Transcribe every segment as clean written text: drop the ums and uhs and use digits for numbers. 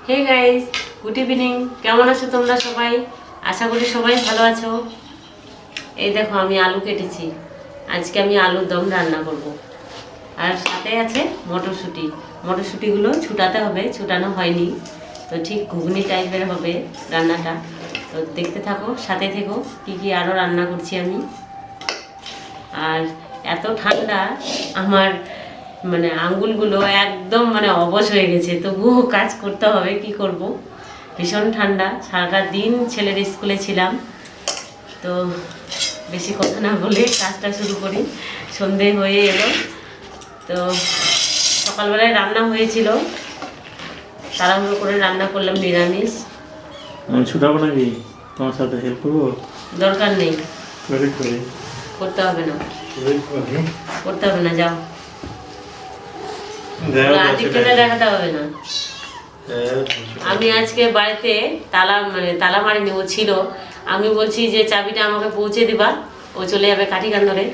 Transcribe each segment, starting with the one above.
Hey guys, good evening. কেমন আছো তোমরা সবাই? আশা করি সবাই ভালো আছো। এই দেখো আমি আলু কেটেছি, আজকে আমি আলুর দম রান্না করব। আর সাথে আছে মটরশুঁটি। মটরশুঁটিগুলো ছুটাতে হবে, ছুটানো হয়নি, তো ঠিক ঘুগনি টাইপের হবে রান্নাটা। তো দেখতে থাকো, সাথে থেকো, কী কী আরও রান্না করছি আমি। আর এত ঠান্ডা, আমার মানে আঙ্গুলগুলো একদম মানে অবশ হয়ে গেছে, তবুও কাজ করতে হবে, কি করব। ভীষণ ঠান্ডা, সারাটা দিন ছেলের স্কুলে ছিলাম। তো বেশি কথা না বলে কাজটা শুরু করি। সন্ধে হয়ে এলো, তো সকালবেলায় রান্না হয়েছিল, তাড়াহুড়ো করে রান্না করলাম নিরামিষ। আমি ছুটাবো নাকি? তোমার সাথে হেল্প করবো? দরকার নেই, করতে হবে না, করতে হবে না, যাও। দেখাতে হবে না। আমি আজকে বাড়িতে তালা মারিনি, ও ছিল। আমি বলছি যে চাবিটা আমাকে পৌঁছে দিবা, ও চলে যাবে কাঠিকান ধরে।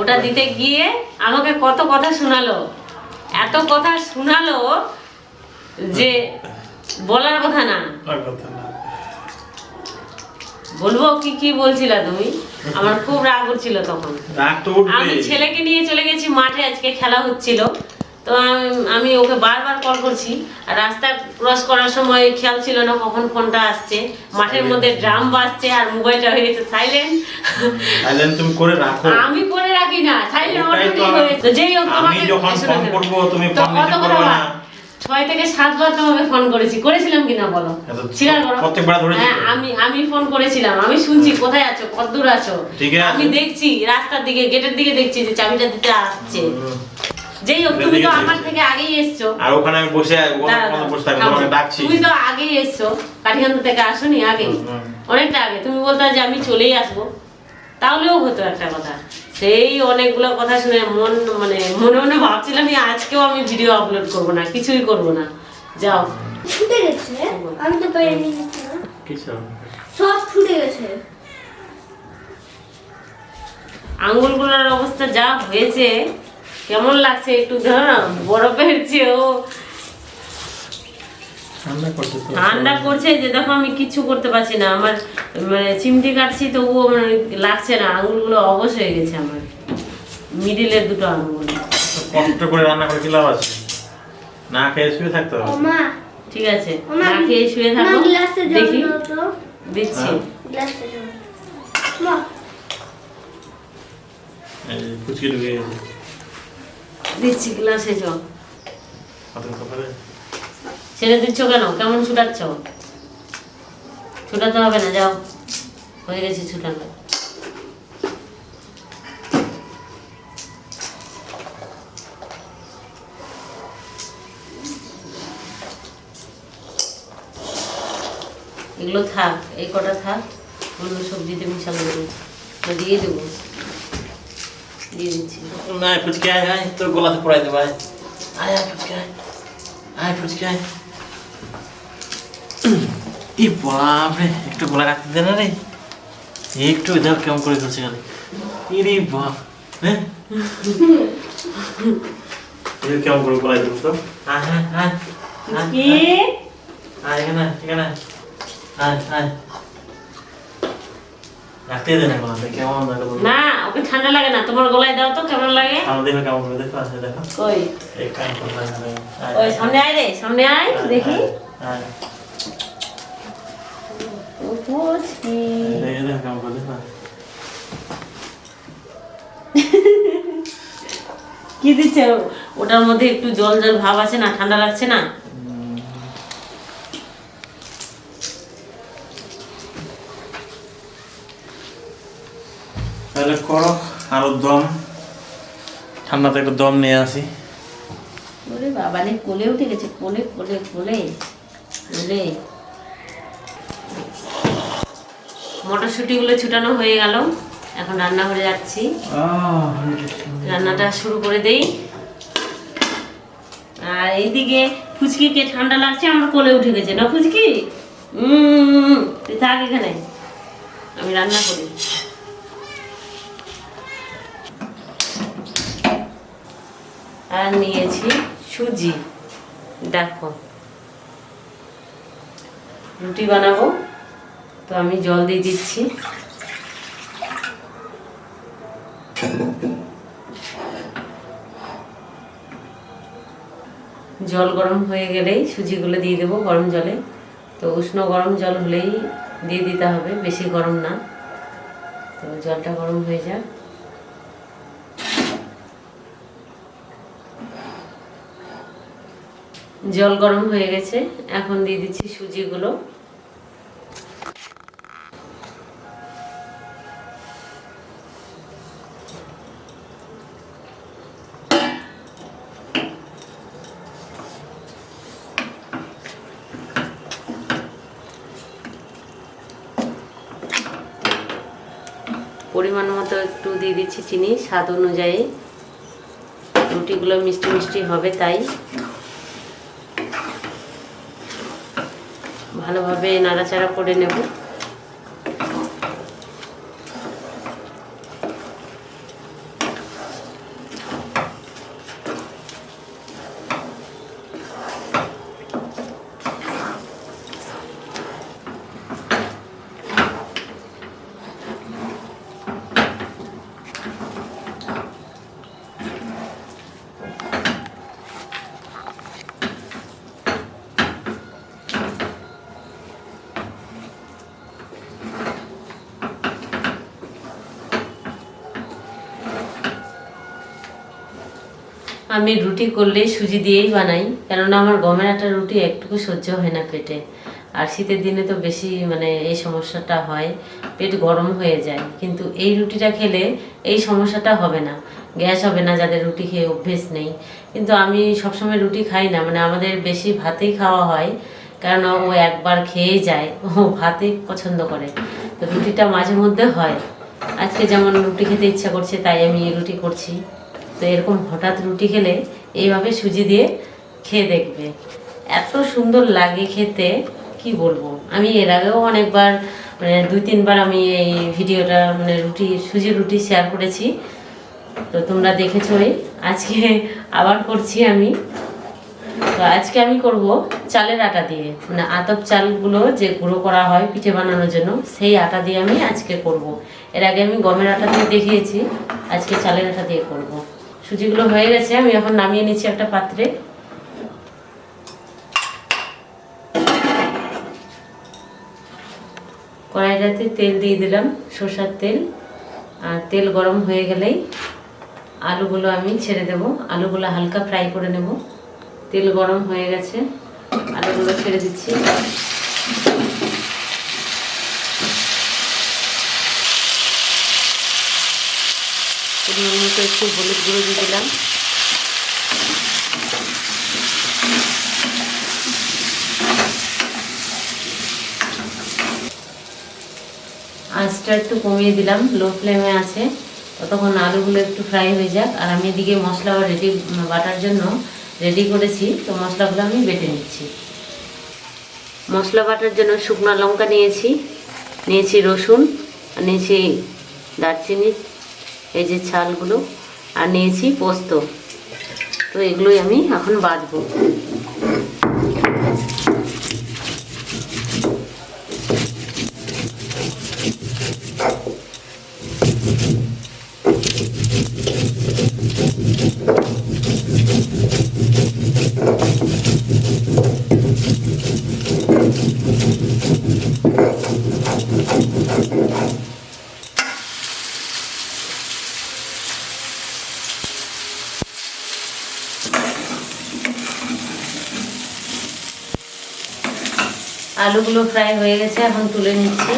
ওটা দিতে গিয়ে আমাকে কত কথা শোনালো, এত কথা শোনালো যে বলার কথা না। বলবো কি কি বলছিলা তুমি? আমার খুব রাগ হচ্ছিল তখন। আমি ছেলেকে নিয়ে চলে গেছি মাঠে, আজকে খেলা হচ্ছিল। তো আমি ওকে বারবার কল করছি, আর রাস্তা ক্রস করার সময় খেয়াল ছিল না কখন ফোনটা আসছে। মাঠের মধ্যে ড্রাম বাজছে আর মোবাইলটা হয়ে গেছে সাইলেন্ট। তুমি করে রাখো। আমি করে রাখি না, সাইলেন্ট অটোমেটিক হয়ে গেছে। যেই হোক, তোমাকে যখন ফোন করব তুমি ফোন নিতে পারবে না। 6 থেকে 7 বার তোমাকে ফোন করেছিলাম কিনা বলো? স্বীকার করো। প্রত্যেকবার ধরেছি। হ্যাঁ, আমি ফোন করেছিলাম। আমি শুনছি কোথায় আছো, কতদূর আছো। আমি দেখছি রাস্তার দিকে, গেটের দিকে দেখছি যে চাবিটা দিতে আসছে। যেই হোক, তুমি তো আমার থেকে আগেই এসছো। আর ওখানে আমি বসে তোমাকে ডাকছি। তুমি তো আগেই এসছো, কাঠিগঞ্জ থেকে আসোনি আগে, অনেকটা আগে। তুমি বলতে যে আমি চলেই আসবো, তাহলেও হতো একটা কথা। সেই অনেকগুলো কথা শুনে মনে মনে ভাবছিলাম আজকেও আমি ভিডিও আপলোড করব না, কিছুই করব না। যাও, ছুটে গেছে, আমি তো পাইনি না, কিছু সব ছুটে গেছে। আঙ্গুলগুলোর অবস্থা যা হয়েছে, কেমন লাগছে একটু ধরো না, বরফের চেয়েও ঠান্ডা করছে। যে দেখো আমি কিচ্ছু করতে পারছি না, আমার মানে চিমটি কাটছি তবুও মানে লাগছে না, আঙুলগুলো অবশ হয়ে গেছে আমার, মিডিলের দুটো আঙুল। কষ্ট করে রান্না করে কি লাভ আছে? না খেয়ে শুয়ে থাকতে হবে। মা ঠিক আছে, না খেয়ে শুয়ে থাকো। দেখি দিচ্ছি গ্লাসে জল। মা এই কুচকি ঢুকে গেছে। দিচ্ছি গ্লাসে জল। হাতের কপালে ছেড়ে দিচ্ছ কেন? কেমন ছুটাচ্ছ? ছুটাতে হবে না, যাও, হয়ে গেছে ছুটানো। এগুলো থাক, এই কটা থাক, অন্য সবজিতে মিশানো দেবো, দিয়ে দেবো, দিয়ে দিচ্ছি। না ফুচকে আয় আয়, তোর গলাতে পড়াই দেবো। আয় আয় ফুচকে আয়, আয় ফুচকে আয়। ই বাপরে, একটু গলা রাখতে দে না রে, একটু দেখো কেমন করে করছে খালি। ইরে বাপ, হ্যাঁ কেমন করে গলায় দেবো তো। আয় আয় আয় আয়, এখানে এখানে আয় আয়, রাখতে দে না গলাতে, কেমন না, ওকে ঠান্ডা লাগে না। তোমার গলায় দাও তো, কেমন লাগে? আমার দেখো কেমন করে, দেখো আছে দেখো। কই এই কান করে ওই সামনে আয় রে, সামনে আয়, দেখি। আয় পুচকি দেখো কেমন করে, দেখো। কি দিচ্ছে ওটার মধ্যে? একটু জল জল ভাব আছে না, ঠান্ডা লাগছে না? তাহলে করো আরো দম, ঠান্ডাতে একটু দম নিয়ে আসি। ওরে বাবা রে, কোলে উঠে গেছে, কোলে কোলে কোলে কোলে। মটরশুঁটিগুলো ছুটানো হয়ে গেল, এখন রান্নাঘরে যাচ্ছি, রান্নাটা শুরু করে দেই। আর এইদিকে ফুচকিকে ঠান্ডা লাগছে, আমার কোলে উঠে গেছে না ফুচকি। তুই থাক এখানে, আমি রান্না করি। আর নিয়েছি সুজি। দেখো রুটি বানাবো, তো আমি জল দিয়ে দিচ্ছি। জল গরম হয়ে গেলেই সুজিগুলো দিয়ে দেবো গরম জলে। তো উষ্ণ গরম জল হলেই দিয়ে দিতে হবে, বেশি গরম না। তো জলটা গরম হয়ে যাক। জল গরম হয়ে গেছে, এখন দিয়ে দিচ্ছি সুজিগুলো। পরিমাণ মতো একটু দিয়ে দিচ্ছি চিনি, স্বাদ অনুযায়ী। রুটিগুলো মিষ্টি মিষ্টি হবে, তাই ভালোভাবে নাড়াচাড়া করে নেব। আমি রুটি করলে সুজি দিয়েই বানাই, কেননা আমার গমের আটার রুটি একটুকু সহ্য হয় না পেটে। আর শীতের দিনে তো বেশি এই সমস্যাটা হয়, পেট গরম হয়ে যায়। কিন্তু এই রুটিটা খেলে এই সমস্যাটা হবে না, গ্যাস হবে না যাদের রুটি খেয়ে অভ্যেস নেই। কিন্তু আমি সবসময় রুটি খাই না, আমাদের বেশি ভাতেই খাওয়া হয়, কারণ ও একবার খেয়ে যায়, ও ভাতেই পছন্দ করে। তো রুটিটা মাঝে মধ্যে হয়। আজকে যেমন রুটি খেতে ইচ্ছা করছে, তাই আমি রুটি করছি। তো এরকম হঠাৎ রুটি খেলে এইভাবে সুজি দিয়ে খেয়ে দেখবে, এত সুন্দর লাগে খেতে, কি বলবো। আমি এর আগেও অনেকবার 2-3 বার আমি এই ভিডিওটা সুজির রুটি শেয়ার করেছি, তো তোমরা দেখেছোই। আজকে আবার করছি আমি। তো আজকে আমি করব চালের আটা দিয়ে, আতপ চালগুলো যে গুঁড়ো করা হয় পিঠে বানানোর জন্য, সেই আটা দিয়ে আমি আজকে করব। এর আগে আমি গমের আটা দিয়ে দেখিয়েছি, আজকে চালের আটা দিয়ে করব। সুজিগুলো হয়ে গেছে, আমি এখন নামিয়ে নিচ্ছি একটা পাত্রে। কড়াইটাতে তেল দিয়ে দিলাম, সরষের তেল। আর তেল গরম হয়ে গেলেই আলুগুলো আমি ছেড়ে দেব, আলুগুলো হালকা ফ্রাই করে নেব। তেল গরম হয়ে গেছে, আলুগুলো ছেড়ে দিচ্ছি। পরিমাণ মতো একটু হলুদ গুঁড়ো দিয়ে দিলাম। আঁচটা একটু কমিয়ে দিলাম, লো ফ্লেমে আছে। ততক্ষণ আলুগুলো একটু ফ্রাই হয়ে যাক। আর আমি এদিকে মশলা বাটার জন্য রেডি করেছি, তো মশলাগুলো আমি বেটে নিচ্ছি। মশলা বাটার জন্য শুকনো লঙ্কা নিয়েছি রসুন, আর নিয়েছি দারচিনি, এই যে ছালগুলো, আর নিয়েছি পোস্ত। তো এগুলোই আমি এখন বাটবো। আলুগুলো ফ্রাই হয়ে গেছে, এখন তুলে নিচ্ছি।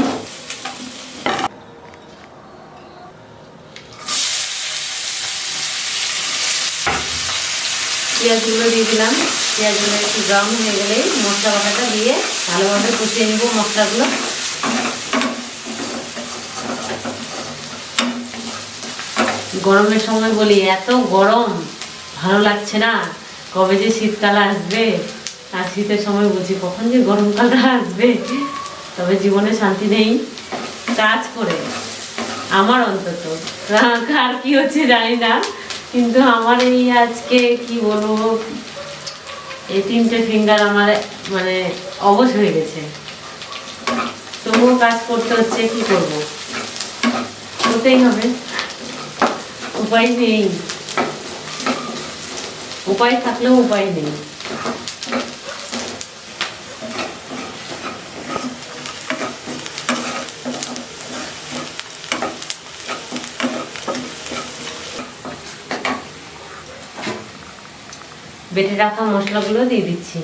পেঁয়াজগুলো দিয়ে দিলাম, পেঁয়াজগুলো একটু ব্রাউন হয়ে গেলেই মশলা বাটাটা দিয়ে ভালোভাবে কষিয়ে নেব মশলাগুলো। গরমের সময় বলি এত গরম, ভালো লাগছে না, কবে যে শীতকাল আসবে। আর শীতের সময় বুঝি কখন যে গরমকালটা আসবে। তবে জীবনে শান্তি নেই কাজ করে, আমার অন্তত। কার কি হচ্ছে জানি না, কিন্তু আমার এই আজকে কি বলবো, এই 3টে ফিঙ্গার আমার মানে অবশ হয়ে গেছে। তবুও কাজ করতে হচ্ছে, কি করব, করতেই হবে, উপায় নেই। উপায় থাকলেও উপায় নেই। বেটে রাখা মশলাগুলো দিয়ে দিচ্ছি।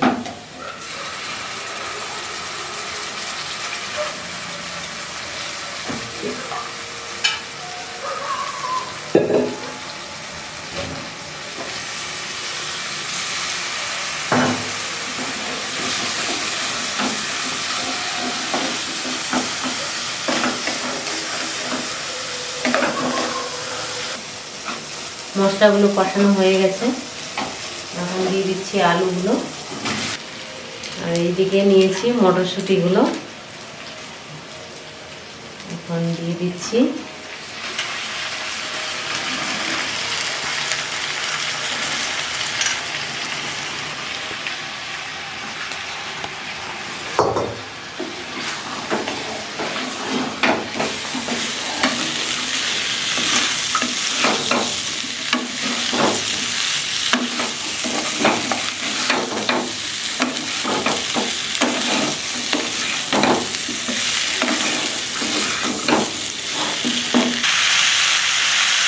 মশলাগুলো কষানো হয়ে গেছে, এখন দিয়ে দিচ্ছি আলুগুলো। আর এইদিকে নিয়েছি মটরশুঁটিগুলো, এখন দিয়ে দিচ্ছি।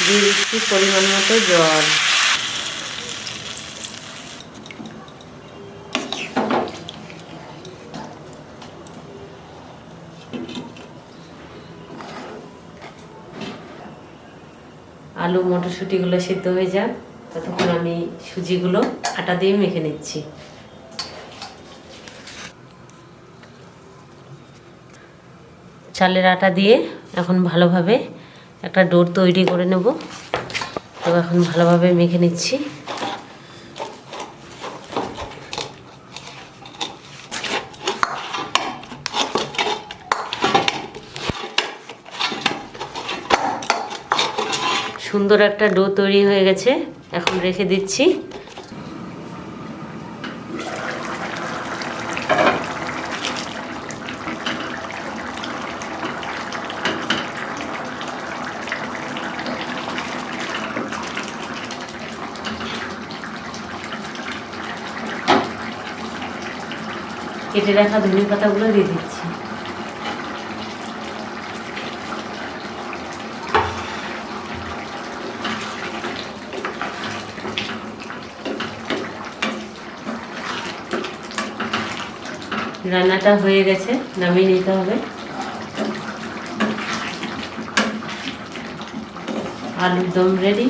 দিয়ে দিচ্ছি পরিমাণ মতো জল। আলু মটরশুঁটিগুলো সিদ্ধ হয়ে যাক, ততক্ষণ আমি সুজিগুলো আটা দিয়ে মেখে নিচ্ছি। চালের আটা দিয়ে এখন ভালোভাবে একটা ডো তৈরি করে নেব। তো এখন ভালোভাবে মেখে নিচ্ছি। সুন্দর একটা ডো তৈরি হয়ে গেছে, এখন রেখে দিচ্ছি। কেটে রাখা ধনে পাতাগুলো দিয়ে দিচ্ছি। রান্নাটা হয়ে গেছে, নামিয়ে নিতে হবে। আলুর দম রেডি।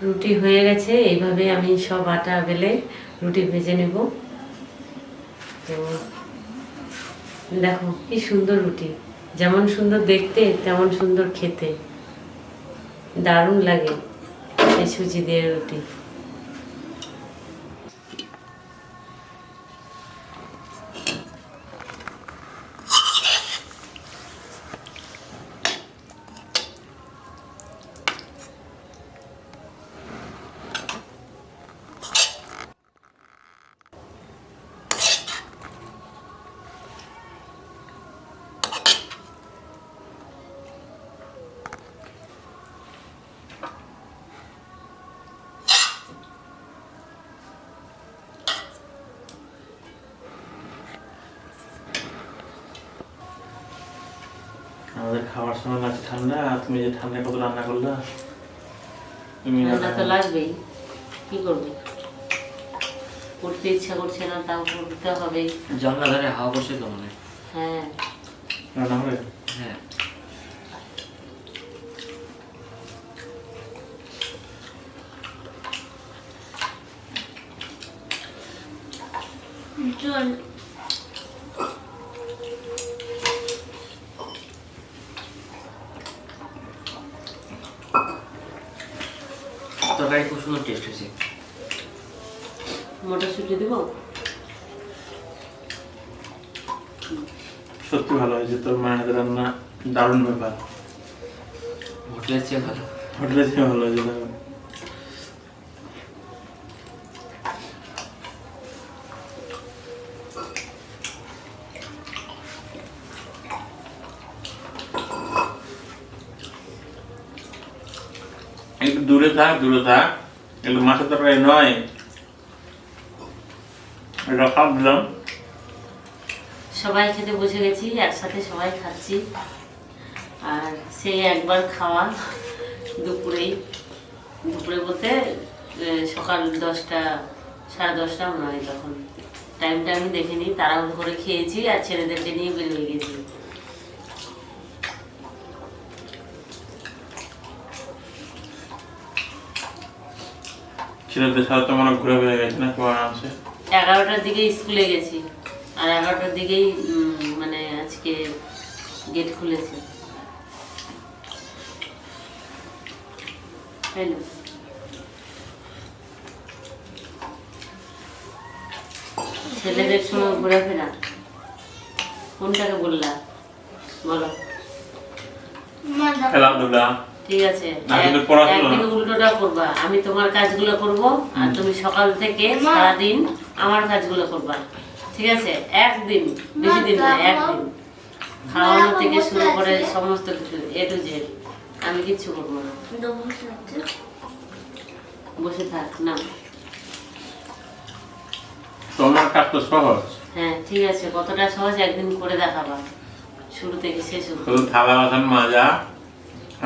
রুটি হয়ে গেছে। এইভাবে আমি সব আটা বেলে রুটি ভেজে নেব। তো দেখো কি সুন্দর রুটি, যেমন সুন্দর দেখতে তেমন সুন্দর খেতে, দারুণ লাগে এই সুজি দিয়ে রুটি। আমাদের খাওয়ার সময় লাগছে ঠান্ডা, আর তুমি যে ঠান্ডা কত রান্না করলা। তুমি ঠান্ডা তো লাগবেই, কি করবে, করতে ইচ্ছা করছে না, তাও করতে হবে। জানলা ধারে হাওয়া বসে তো মনে। হ্যাঁ রান্না হবে। হ্যাঁ জল তরকারি খুব সুন্দর টেস্ট হয়েছে। মটরশুঁটি দেবো। সত্যি ভালো হয়েছে, তোর মায়ের হাতের রান্না দারুণ ব্যাপার। হোটেলের চেয়ে ভালো। হোটেলের চেয়ে ভালো হয়েছে দারুণ। একটু দূরে থাক, দূরে থাক, একটু মাছের তরকারি নয়, এটা খাপ দিলাম। সবাই খেতে বসে গেছি, একসাথে সবাই খাচ্ছি। আর সেই একবার খাওয়া দুপুরে বলতে সকাল 10টা 10:30 মনে হয়, তখন টাইমটা আমি দেখিনি, তাড়াহুড়ো করে খেয়েছি আর ছেলেদেরকে নিয়ে বেরিয়ে গেছি। ছেলেদের সাথে তো মনে ঘুরে বেড়ে গেছে না খুব আরামসে। 11টার দিকে স্কুলে গেছি, আর 11টার দিকেই মানে আজকে গেট খুলেছে। তাই না? ছেলেদের সময় ঘোরাফেরা কোনটাকে বললা বলো? খেলাধুলা ঠিক আছে, না, কিন্তু পড়াশোনা না। একদিন উল্টোটা করবা, আমি তোমার কাজগুলো করব আর তুমি সকাল থেকে সারাদিন আমার কাজগুলো করবা, ঠিক আছে? একদিন, বেশি দিন না, একদিন। খাওয়ানো থেকে শুরু করে সমস্ত কিছু A to Z আমি কিচ্ছু করবো না। বসে থাক না। তোমার কাজ তো সহজ, হ্যাঁ ঠিক আছে, কতটা সহজ একদিন করে দেখাবা, শুরু থেকে শেষ অবধি। শুধু থালা বাসন মাজা,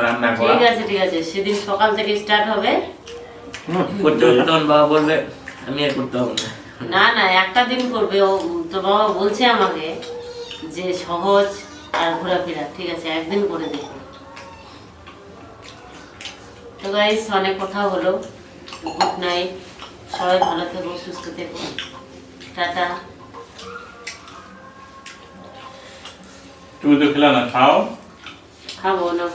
রান্না করা। ঠিক আছে ঠিক আছে, সেদিন সকাল থেকে স্টার্ট হবে। করতে করতে তখন বাবা বলবে আমি আর করতে হবে না। না না, একটা দিন করবে। ও তো বাবা বলছে আমাকে যে সহজ আর ঘোরাফেরা, ঠিক আছে একদিন করে দেখো। তো গাইস, অনেক কথা হলো। গুড নাইট, সবাই ভালো থেকো, সুস্থ থেকো, টাটা। তুমি তো খেলা না, খাও। খাবো না।